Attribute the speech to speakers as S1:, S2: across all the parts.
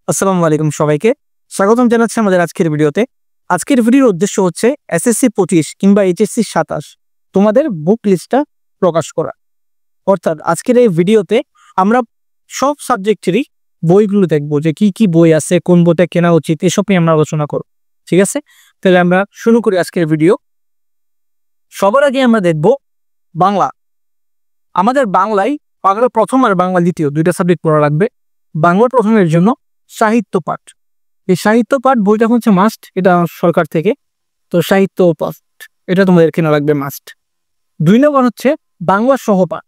S1: আসসালামু আলাইকুম সবাইকে স্বাগতম জানাচ্ছি আমাদের আজকের ভিডিওতে। আজকের ভিডিওর উদ্দেশ্য হচ্ছে এসএসসি 25 কিংবা এইচএসসি 27 তোমাদের বুক লিস্টটা প্রকাশ করা। অর্থাৎ আজকের এই ভিডিওতে আমরা সব সাবজেক্টেরই বইগুলো দেখব, যে কি কি বই আছে, কোন বইটা কেনা উচিত, এসব নিয়ে আমরা আলোচনা করব। ঠিক আছে, তাহলে আমরা শুরু করি আজকের ভিডিও। সবার আগে আমরা দেখব বাংলা। আমাদের বাংলায় বাংলা প্রথম আর বাংলা দ্বিতীয় দুইটা সাবজেক্ট পড়া লাগবে। বাংলা প্রথমের জন্য সাহিত্য পাঠ। এই সাহিত্য পাঠ বইটা হচ্ছে মাস্ট, এটা সরকার থেকে, তো সাহিত্য পাঠ এটা তোমাদের কেনা লাগবে মাস্ট। 2 নম্বর হচ্ছে বাংলা সহপাঠ,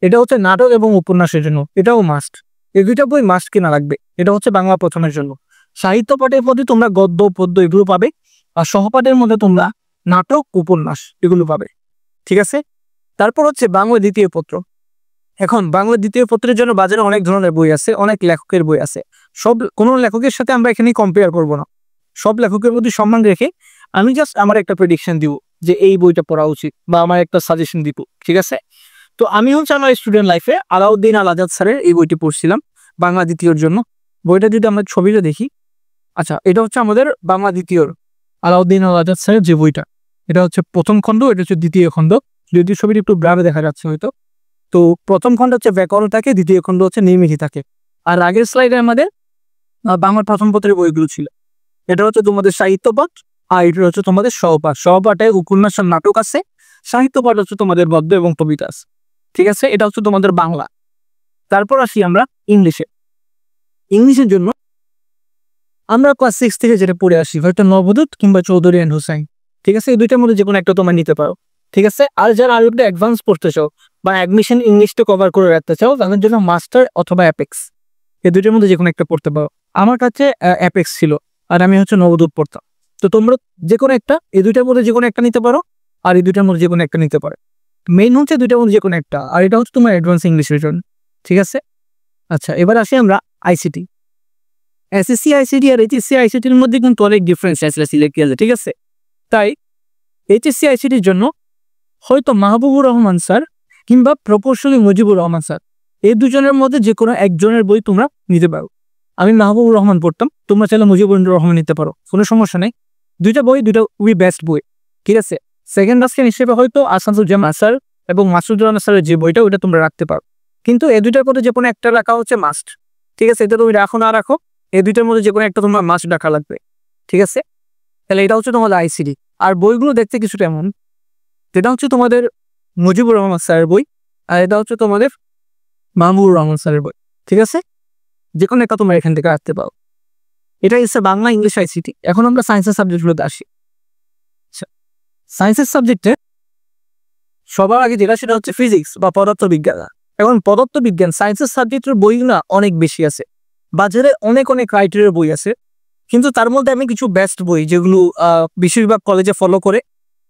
S1: এটা হচ্ছে নাটক এবং উপন্যাসের জন্য, এটাও মাস্ট। এই দুইটা বই মাস্ট কেনা লাগবে, এটা হচ্ছে বাংলা প্রথমের জন্য। সাহিত্য পাঠের মধ্যে তোমরা গদ্য পদ্য এগুলো পাবে, আর সহপাঠের মধ্যে তোমরা নাটক উপন্যাস এগুলো পাবে। ঠিক আছে, তারপর হচ্ছে বাংলা দ্বিতীয় পত্র। এখন বাংলা দ্বিতীয় পত্রের জন্য বাজারে অনেক ধরনের বই আছে, অনেক লেখকের বই আছে। কোনো লেখকের সাথে আমরা এখানে কম্পেয়ার করব না, সব লেখকের প্রতি সম্মান রেখে আমি জাস্ট আমার একটা প্রেডিকশন দিব যে এই বইটা পড়া উচিত, বা আমার একটা সাজেশন দিব। ঠিক আছে, তো আমি হচ্ছে আমার স্টুডেন্ট লাইফে আলাউদ্দিন আল আজাদ স্যারের এই বইটি পড়ছিলাম বাংলা দ্বিতীয়র জন্য। বইটা যদি আমরা ছবিটা দেখি, আচ্ছা এটা হচ্ছে আমাদের বাংলা দ্বিতীয়র আলাউদ্দিন আল আজাদ স্যারের যে বইটা, এটা হচ্ছে প্রথম খণ্ড, এটা হচ্ছে দ্বিতীয় খণ্ড। যদি ছবিটি একটু ব্রাবে দেখা যাচ্ছে হয়তো। তো প্রথম খণ্ড হচ্ছে ব্যাকরণ থাকে, দ্বিতীয় খণ্ড হচ্ছে নির্মিতি থাকে। আর আগের স্লাইডে আমাদের বাংলার প্রথম পত্রের বইগুলো ছিল। এটা হচ্ছে তোমাদের সাহিত্য পাঠ, আর এটা হচ্ছে তোমাদের সহপাঠ। সহপাঠে উপন্যাস আর নাটক আছে, সাহিত্য পাঠ হচ্ছে তোমাদের গদ্য এবং কবিতা আছে। ঠিক আছে, এটা হচ্ছে তোমাদের বাংলা। তারপর আসি আমরা ইংলিশে। ইংলিশের জন্য আমরা ক্লাস 6 থেকে যেটা পড়ে আসি, হয়তো নবদূত কিংবা চৌধুরী এন্ড হুসাইন। ঠিক আছে, এই দুইটার মধ্যে যে কোনো একটা তোমরা নিতে পারো। ঠিক আছে, আর যারা আরো একটা অ্যাডভান্স পড়তে চাও বা অ্যাডমিশন ইংলিশটা কভার করে রাখতে চাও, তাদের জন্য মাস্টার অথবা অ্যাপেক্স, এই দুইটার মধ্যে যে কোনো একটা পড়তে পারো। আমার কাছে অ্যাপেক্স ছিল, আর আমি হচ্ছে নবদূত পড়তাম। তো তোমরা যে কোনো একটা, এই দুইটার মধ্যে যে কোনো একটা নিতে পারো, আর এই দুইটার মধ্যে যে কোনো একটা নিতে পারো। মেইন হচ্ছে দুইটার মধ্যে যে কোনো একটা, আর এটা হচ্ছে তোমার অ্যাডভান্স ইংলিশের জন্য। ঠিক আছে, আচ্ছা এবার আসি আমরা আইসিটি। এসএসসি আইসিটি আর এইচএসসি আইসিটির মধ্যে কিন্তু অনেক ডিফারেন্স আছে। ঠিক আছে, তাই এইচএসসি আইসিটির জন্য হয়তো মাহবুবুর রহমান স্যার কিংবা প্রকৌশলী মুজিবুর রহমান স্যার, এই দুজনের মধ্যে যে কোনো একজনের বই তোমরা নিতে পারো। আমি মাহবুবুর রহমান পড়তাম, তোমরা চাইলে মুজিবুর রহমান নিতে পারো, কোনো সমস্যা নেই। দুইটা বই দুইটা বেস্ট বই। ঠিক আছে, সেকেন্ড অপশন হিসেবে হয়তো আসাদুজ্জামান স্যার এবং মাসুদুর রহমান স্যারের যে বইটা, ওইটা তোমরা রাখতে পারো। কিন্তু এই দুইটার মধ্যে যে কোনো একটা রাখা হচ্ছে মাস্ট। ঠিক আছে, এটা তুমি রাখো না রাখো, এই দুইটার মধ্যে যে কোনো একটা তোমার মাস্ট রাখা লাগবে। ঠিক আছে, তাহলে এটা হচ্ছে তোমাদের আইসিডি। আর বইগুলো দেখতে কিছুটা এমন, এটা হচ্ছে তোমাদের মুজিবুর রহমান স্যারের বই, আর এটা হচ্ছে তোমাদের মাহবুবুর রহমান স্যারের বই। ঠিক আছে, যে কোনো একটা তোমরা এখান থেকে রাখতে পারো। এটা হচ্ছে বাংলা ইংলিশ আইসিটি। এখন আমরা সায়েন্সের সাবজেক্টগুলোতে আসি। সায়েন্সের সাবজেক্টে সবার আগে যেটা, সেটা হচ্ছে ফিজিক্স বা পদার্থবিজ্ঞান। এখন পদার্থবিজ্ঞান সায়েন্সের সাবজেক্টের বইগুলো অনেক বেশি আছে, বাজারে অনেক অনেক ক্রাইটেরিয়ার বই আছে। কিন্তু তার মধ্যে আমি কিছু বেস্ট বই, যেগুলো বেশিরভাগ কলেজে ফলো করে,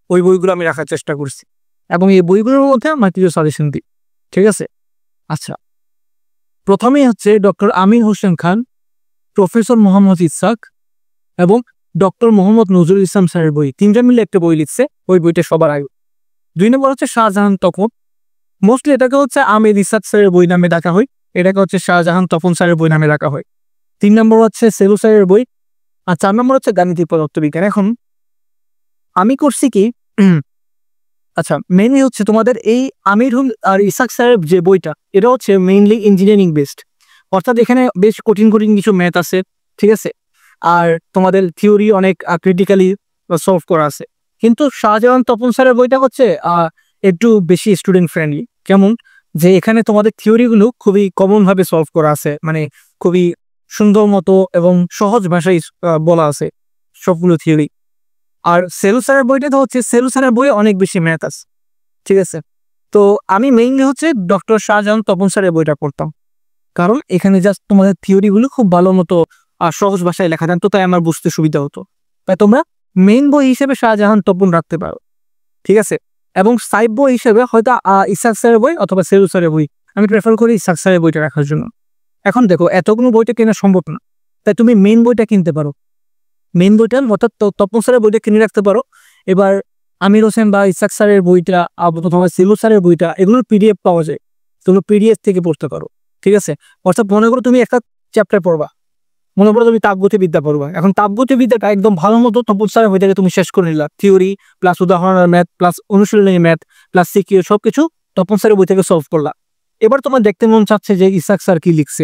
S1: ওই বইগুলো আমি রাখার চেষ্টা করছি, এবং এই বইগুলোর মধ্যে আমার কিছু সাজেশন দিই। ঠিক আছে, আচ্ছা প্রথমেই হচ্ছে ডক্টর আমির হোসেন খান, প্রফেসর মোহাম্মদ ইসহাক এবং ডক্টর মোহাম্মদ নজরুল ইসলাম স্যারের বই, তিনটা মিলে একটা বই লিখছে, ওই বইটা সবার আগে। 2 নম্বর হচ্ছে শাহজাহান তপন, মোস্টলি এটাকে হচ্ছে আমির ইসহাক স্যারের বই নামে ডাকা হয়, এটাকে হচ্ছে শাহজাহান তপন স্যারের বই নামে ডাকা হয়। 3 নম্বর হচ্ছে সেলু স্যারের বই, আর 4 নম্বর হচ্ছে গাণিতিক পদার্থবিজ্ঞান। এখন আমি করছি কি, আচ্ছা মেইনলি হচ্ছে তোমাদের এই আমির আর ইসহাক স্যারের যে বইটা, এটা হচ্ছে মেইনলি ইঞ্জিনিয়ারিং বেসড, অর্থাৎ এখানে বেশ কঠিন কঠিন কিছু ম্যাথ আছে। ঠিক আছে, আর তোমাদের থিওরি অনেক ক্রিটিক্যালি সলভ করা আছে। কিন্তু শাহজাহান তপন স্যারের বইটা হচ্ছে একটু বেশি স্টুডেন্ট ফ্রেন্ডলি। কেমন, যে এখানে তোমাদের থিওরিগুলো খুবই কমন ভাবে সলভ করা আছে, মানে খুবই সুন্দর মতো এবং সহজ ভাষায় বলা আছে সবগুলো থিওরি। আর সেলু স্যারের বইটা হচ্ছে, সেলু স্যারের বইয়ে অনেক বেশি ম্যাথ আছে। ঠিক আছে, তো আমি মেইনলি হচ্ছে ডক্টর শাহজাহান তপন স্যারের বইটা পড়তাম, কারণ এখানে জাস্ট তোমাদের থিওরিগুলো খুব ভালো মতো সহজ ভাষায় লেখা থাকতো, তাই আমার বুঝতে সুবিধা হতো। তাই তোমরা মেইন বই হিসেবে শাহজাহান তপন রাখতে পারো। ঠিক আছে, এবং সাইড বই হিসেবে হয়তো ইসহাক স্যারের বই অথবা সেলু স্যারের বই, আমি প্রেফার করি ইসহাক স্যারের বইটা রাখার জন্য। এখন দেখো, এতগুলো বইটা কেনা সম্ভব না, তাই তুমি মেইন বইটা কিনতে পারো। মেইন বইটা অর্থাৎ তপন স্যারের বইটা কিনে রাখতে পারো। এবার আমির হোসেন বা ইসহাক স্যারের বইটা অথবা সেলু স্যারের বইটা, এগুলোর পিডিএফ পাওয়া যায়, তুমি পিডিএফ থেকে পড়তে পারো। ঠিক আছে, অর্থাৎ মনে করো তুমি একটা চ্যাপ্টার পড়বা, মনে করো তুমি তাপগতিবিদ্যা পড়বা, এখন তাপগতিবিদ্যাটা একদম ভালো মতো তপন স্যারের বই থেকে তুমি শেষ করে নিলা, থিওরি প্লাস উদাহরণের ম্যাথ প্লাস অনুশীলনী ম্যাথ প্লাস সিকিউ সবকিছু তপন স্যারের বই থেকে সলভ করলা। এবার তোমার দেখতে মন চাচ্ছে যে ইসাক স্যার কি লিখছে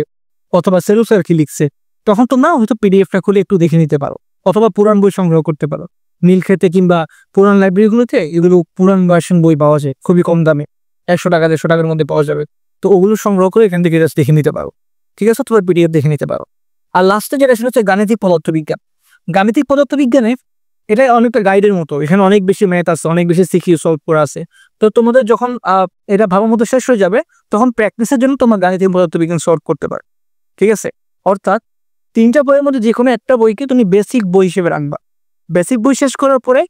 S1: অথবা সেলু স্যার কি লিখছে, তখন তোমরা হয়তো পিডিএফটা খুলে একটু দেখে নিতে পারো অথবা পুরান বই সংগ্রহ করতে পারো। নীলক্ষেতে কিংবা পুরান লাইব্রেরিগুলোতে এগুলো পুরান ভার্সন বই পাওয়া যায় খুবই কম দামে, 100 টাকা 150 টাকার মধ্যে পাওয়া যাবে। তো ওগুলো সংগ্রহ করে এখান থেকে জাস্ট দেখে নিতে পারো, ঠিক আছে, তোমার পিডিএফ দেখে নিতে পারো। আর লাস্টে যেটা সেটা হচ্ছে গাণিতিক পদার্থবিজ্ঞান। গাণিতিক পদার্থবিজ্ঞানে এটা অনেকটা গাইডের মতো, এখানে অনেক বেশি ম্যাথ আছে, অনেক বেশি সিকিউ সলভ করা আছে। তো তোমাদের যখন এটা ভালো মতো শেষ হয়ে যাবে তখন প্র্যাকটিসের জন্য তোমার গাণিতিক পদার্থবিজ্ঞান সলভ করতে পারো, ঠিক আছে। অর্থাৎ 3টা বইয়ের মধ্যে যে কোনো একটা বইকে তুমি বেসিক বই হিসেবে রাখবা। বেসিক বই শেষ করার পরে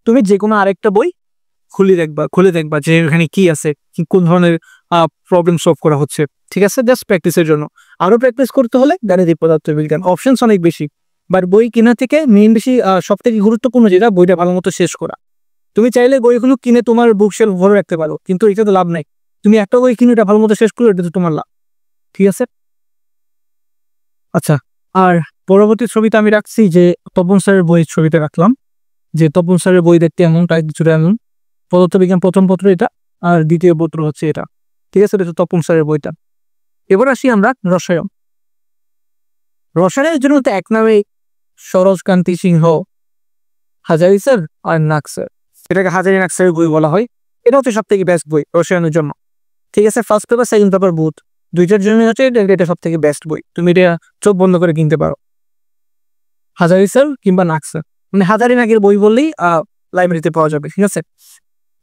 S1: তুমি যে কোনো আরেকটা বই খুলে দেখবা যে এখানে কি আছে, কোন ধরনের প্রবলেম সলভ করা হচ্ছে, ঠিক আছে, জাস্ট প্র্যাকটিসের জন্য। আরো প্র্যাকটিস করতে হলে গাণিতিক পদার্থবিজ্ঞান, অপশনস অনেক বেশি, বাট বই কেনা থেকে মেইন বেশি সব থেকে গুরুত্বপূর্ণ যেটা বইটা ভালো মতো শেষ করা। তুমি চাইলে বইগুলো কিনে তোমার বুক শেলফ ভরে রাখতে পারো, কিন্তু এটা তো লাভ নাই। তুমি একটা বই কিনে এটা ভালো মতো শেষ করো, এটা তো তোমার লাভ, ঠিক আছে। আচ্ছা, আর পরবর্তী ছবিটা আমি রাখছি যে তপন স্যারের বইয়ের ছবিটা রাখলাম, যে তপন স্যারের বই দেখতে এমন টাইপ কিছুটা এমন। পদার্থবিজ্ঞান প্রথম পত্র এটা, আর দ্বিতীয় পত্র হচ্ছে এটা, ঠিক আছে, এটা তপন স্যারের বইটা। এবার আসি আমরা রসায়ন। রসায়নের জন্য তো এক নামে সরোজকান্তি সিংহ, হাজারি স্যার আর নাগ স্যার, এটাকে হাজারি নাগ স্যারের বই বলা হয়। এটা হচ্ছে সব থেকে বেস্ট বই রসায়নের জন্য, ঠিক আছে। First paper second paper booth দুইটার জন্য হচ্ছে এটা সব থেকে বেস্ট বই, তুমি এটা চোখ বন্ধ করে কিনতে পারো। হাজারি স্যার কিংবা নাগ স্যার, মানে হাজারি নাগের বই বললেই লাইব্রেরিতে পাওয়া যাবে, ঠিক আছে।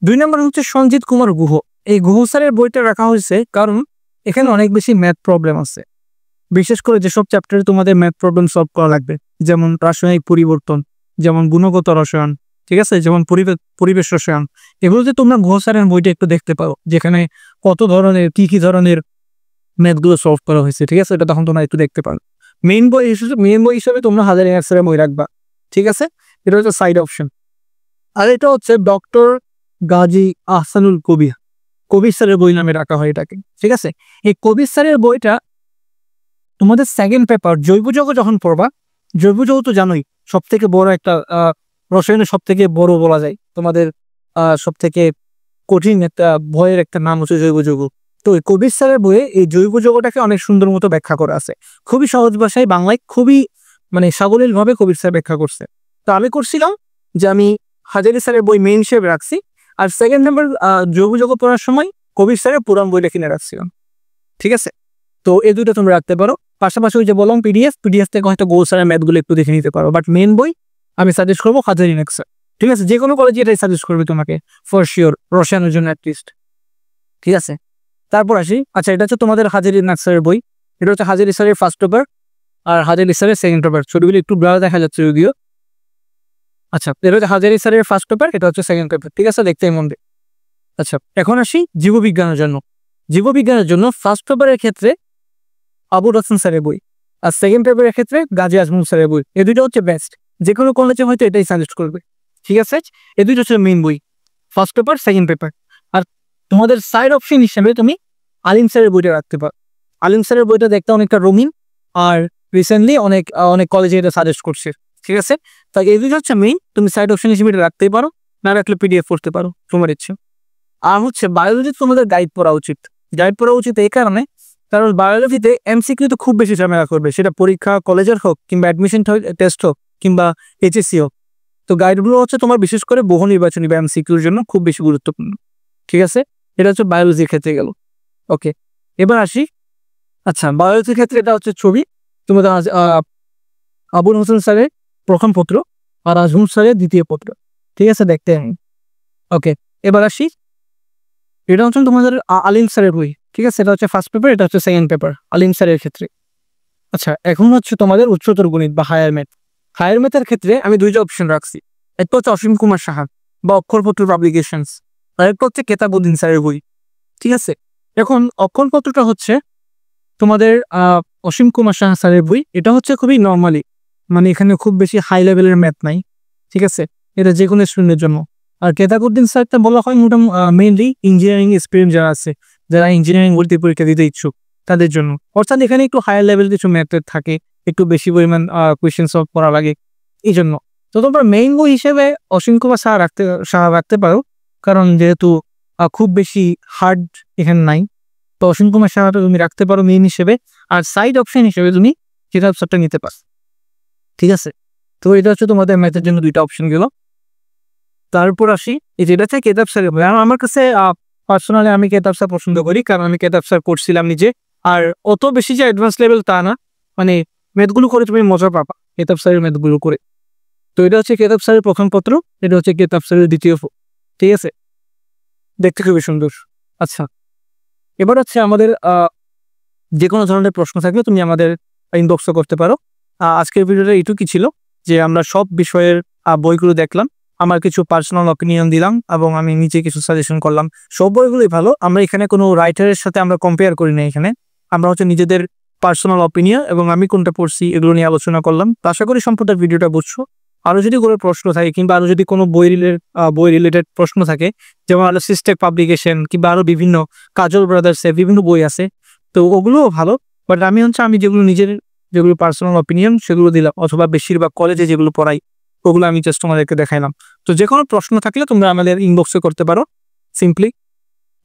S1: 2 নম্বর হচ্ছে সঞ্জিত কুমার গুহ। এই গুহ স্যারের বইটা রাখা হয়েছে কারণ এখানে অনেক বেশি ম্যাথ প্রবলেম আছে, বিশেষ করে যেসব চ্যাপ্টারে তোমাদের ম্যাথ প্রবলেম সলভ করা লাগবে, যেমন রাসায়নিক পরিবর্তন, যেমন গুণগত রসায়ন, ঠিক আছে, যেমন পরিবেশ রসায়ন। এগুলোতে তোমরা গুহ স্যারের বইটা একটু দেখতে পারো, যেখানে কত ধরনের কি ধরনের ম্যাথগুলো সলভ করা হয়েছে, ঠিক আছে, এটা তখন তোমরা একটু দেখতে পারো। মেইন বই হিসেবে তোমরা হাজারি নাগ স্যারের বই রাখবা, ঠিক আছে, এটা হচ্ছে সাইড অপশন। আর এটা হচ্ছে ডক্টর গাজী আহসানুল কবির স্যারের বই নামে রাখা হয় এটাকে, ঠিক আছে। এই কবির স্যারের বইটা তোমাদের সেকেন্ড পেপার জৈব যৌগ যখন পড়বা, জৈব যৌগ তো জানোই সব থেকে বড় একটা রসায়নের সব থেকে বড় বলা যায়, তোমাদের সব থেকে কঠিন একটা ভয়ের একটা নাম হচ্ছে জৈব যৌগ। তো কবির স্যারের বইয়ে এই জৈব যৌগটাকে অনেক সুন্দর মতো ব্যাখ্যা করা আছে, খুবই সহজ ভাষায় বাংলায়, খুবই মানে সাবলীল ভাবে কবির স্যার ব্যাখ্যা করছে। তো আমি করছিলাম যে আমি হাজারি স্যারের বই মেইন হিসেবে রাখছি, আর সেকেন্ড নাম্বার জৈব যৌগ পড়ার সময় কবির স্যারের পুরাণ বইটা কিনে রাখছিলাম, ঠিক আছে। তো এই দুইটা তুমি রাখতে পারো, পাশাপাশি ওই যে বললাম পিডিএফ থেকে হয়তো গোল স্যারের ম্যাথগুলো একটু দেখে নিতে পারো, বাট মেইন বই আমি সাজেস্ট করবো হাজারি নাগ স্যার, ঠিক আছে। যে কোনো কলেজে এটাই সাজেস্ট করবে তোমাকে ফর শিওর, রসায়নের জন্য অ্যাটলিস্ট, ঠিক আছে। তারপর আসি, আচ্ছা এটা হচ্ছে তোমাদের হাজারি নাগ স্যারের বই, এটা হচ্ছে হাজারি স্যারের ফার্স্ট পেপার আর হাজারি স্যারের সেকেন্ড পেপার, ছবিগুলো একটু ব্লার দেখা যাচ্ছে যদিও। আচ্ছা, এটা হচ্ছে হাজারি স্যারের ফার্স্ট পেপার, এটা হচ্ছে সেকেন্ড পেপার, ঠিক আছে, দেখতে মন দিয়ে। আচ্ছা, এখন আসি জীববিজ্ঞানের জন্য। জীববিজ্ঞানের জন্য ফার্স্ট পেপারের ক্ষেত্রে আবুল হাসান স্যারের বই, আর সেকেন্ড পেপারের ক্ষেত্রে গাজী আজমল স্যারের বই, এই দুটো হচ্ছে বেস্ট, যে কোনো কলেজে হয়তো এটাই সাজেস্ট করবে, ঠিক আছে। এই দুটো হচ্ছে মেইন বই, ফার্স্ট পেপার সেকেন্ড পেপার। আর তোমাদের সাইড অপশন হিসেবে তুমি আলিম স্যারের বইটা রাখতে পারো। আলিম স্যারের বইটা দেখতে অনেকটা রঙিন, আর রিসেন্টলি অনেক কলেজে এটা সাজেস্ট করছে, ঠিক আছে। তাই এই দুটো হচ্ছে মেইন, তুমি সাইড অপশন হিসেবে এটা রাখতেই পারো, না রাখলে পিডিএফ পড়তে পারো, তোমার ইচ্ছে। আর হচ্ছে বায়োলজি তোমাদের গাইড পড়া উচিত এই কারণে, কারণ বায়োলজিতে এমসিকিউ তো খুব বেশি ঝামেলা করবে, সেটা পরীক্ষা কলেজের হোক কিংবা অ্যাডমিশন টেস্ট হোক কিংবা এইচএসসি হোক। তো গাইডগুলো হচ্ছে তোমার বিশেষ করে বহু নির্বাচনী বা এমসিকিউর জন্য খুব বেশি গুরুত্বপূর্ণ, ঠিক আছে। এটা হচ্ছে বায়োলজির ক্ষেত্রে গেল, ওকে। এবার আসি, আচ্ছা বায়োলজির ক্ষেত্রে এটা হচ্ছে ছবি তোমাদের আবুল হোসেন স্যারের প্রথম পত্র আর আজমল স্যারের দ্বিতীয় পত্র, ঠিক আছে, দেখতে ওকে। এবার আসি, এটা হচ্ছে তোমাদের আলিম স্যারের বই, ঠিক আছে, এটা হচ্ছে ফার্স্ট পেপার, এটা হচ্ছে সেকেন্ড পেপার আলিম স্যারের ক্ষেত্রে। আচ্ছা, এখন হচ্ছে তোমাদের উচ্চতর গণিত বা হায়ার ম্যাথের ক্ষেত্রে আমি দুইটা অপশন রাখছি, একটা হচ্ছে অসীম কুমার সাহা বা অক্ষরপত্র পাবলিকেশনস, আর একটা হচ্ছে কেতাবউদ্দিন স্যারের বই, ঠিক আছে। এখন অক্ষরপত্রটা হচ্ছে তোমাদের অসীম কুমার সাহা স্যারের বই, এটা হচ্ছে খুবই নর্মালি, মানে এখানে খুব বেশি হাই লেভেলের ম্যাথ নাই, ঠিক আছে, এটা যে কোনো স্টুডেন্টের জন্য। আর কেতাবউদ্দিন স্যারটা বলা হয় মোটামুটি মেইনলি ইঞ্জিনিয়ারিং এক্সপিরিয়েন্স যারা আছে, যারা ইঞ্জিনিয়ারিং ভর্তি পরীক্ষা দিতে ইচ্ছুক তাদের জন্য, অর্থাৎ এখানে একটু হায়ার লেভেল কিছু ম্যাথ থাকে, একটু বেশি পরিমাণ কোয়েশ্চেন সলভ করা লাগে, এই জন্য। তো তোমরা মেইন বই হিসেবে অসীম কুমার সাহা রাখতে পারো, কারণ যেহেতু খুব বেশি হার্ড এখানে নাই, তো অসীম কুমার সাহাটা তুমি রাখতে পারো মেইন হিসেবে। আর সাইড অপশন হিসেবে তুমি কিতাব সারটা নিতে পারো, ঠিক আছে। তো এটা হচ্ছে তোমাদের ম্যাথের জন্য 2টা অপশন গেল। তারপর আসি এই যেটা হচ্ছে কেতাব স্যার। আমার কাছে পার্সোনালি আমি কেতাব স্যার পছন্দ করি, কারণ আমি কেতাব স্যার করছিলাম নিজে। আর অত বেশি যে অ্যাডভান্স লেভেল তা না, মানে ম্যাথগুলো করে তুমি মজা পাবা কেতাব স্যারের ম্যাথগুলো করে। তো এটা হচ্ছে কেতাব স্যারের প্রথম পত্র, এটা হচ্ছে কেতাব স্যারের দ্বিতীয়, ঠিক আছে। দেখতে খুবই সুন্দর। আচ্ছা, এবার হচ্ছে আমাদের যে কোনো ধরনের প্রশ্ন থাকলে তুমি আমাদের ইনবক্সও করতে পারো। আজকের ভিডিওটা এইটুকুই ছিল যে আমরা সব বিষয়ের বইগুলো দেখলাম, আমার কিছু পার্সোনাল অপিনিয়ন দিলাম এবং আমি নিজে কিছু সাজেশন করলাম। সব বইগুলোই ভালো, আমরা এখানে কোনো রাইটারের সাথে আমরা কম্পেয়ার করি না। এখানে আমরা হচ্ছে নিজেদের পার্সোনাল অপিনিয়ন এবং আমি কোনটা পড়ছি এগুলো নিয়ে আলোচনা করলাম। তো আশা করি সম্পূর্ণ ভিডিওটা বুঝছো। আরও যদি কোনো প্রশ্ন থাকে কিংবা আরও যদি কোনো বই রিলেটেড প্রশ্ন থাকে, যেমন আলো সিস্টেক পাবলিকেশন কিংবা আরও বিভিন্ন কাজল ব্রাদার্সের বিভিন্ন বই আছে, তো ওগুলোও ভালো। বাট আমি যেগুলো পার্সোনাল অপিনিয়ন সেগুলো দিলাম, অথবা বেশিরভাগ কলেজে যেগুলো পড়াই ওগুলো আমি জাস্ট তোমাদেরকে দেখাইলাম। তো যে কোনো প্রশ্ন থাকলে তোমরা আমাদের ইনবক্সে করতে পারো, সিম্পলি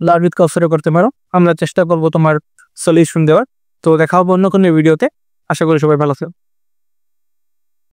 S1: লার্ন উইথ কাউসারে করতে পারো। আমরা চেষ্টা করবো তোমার সলিউশন দেওয়ার। তো দেখা হবে অন্য কোনো ভিডিওতে। আশা করি সবাই ভালো থাকো।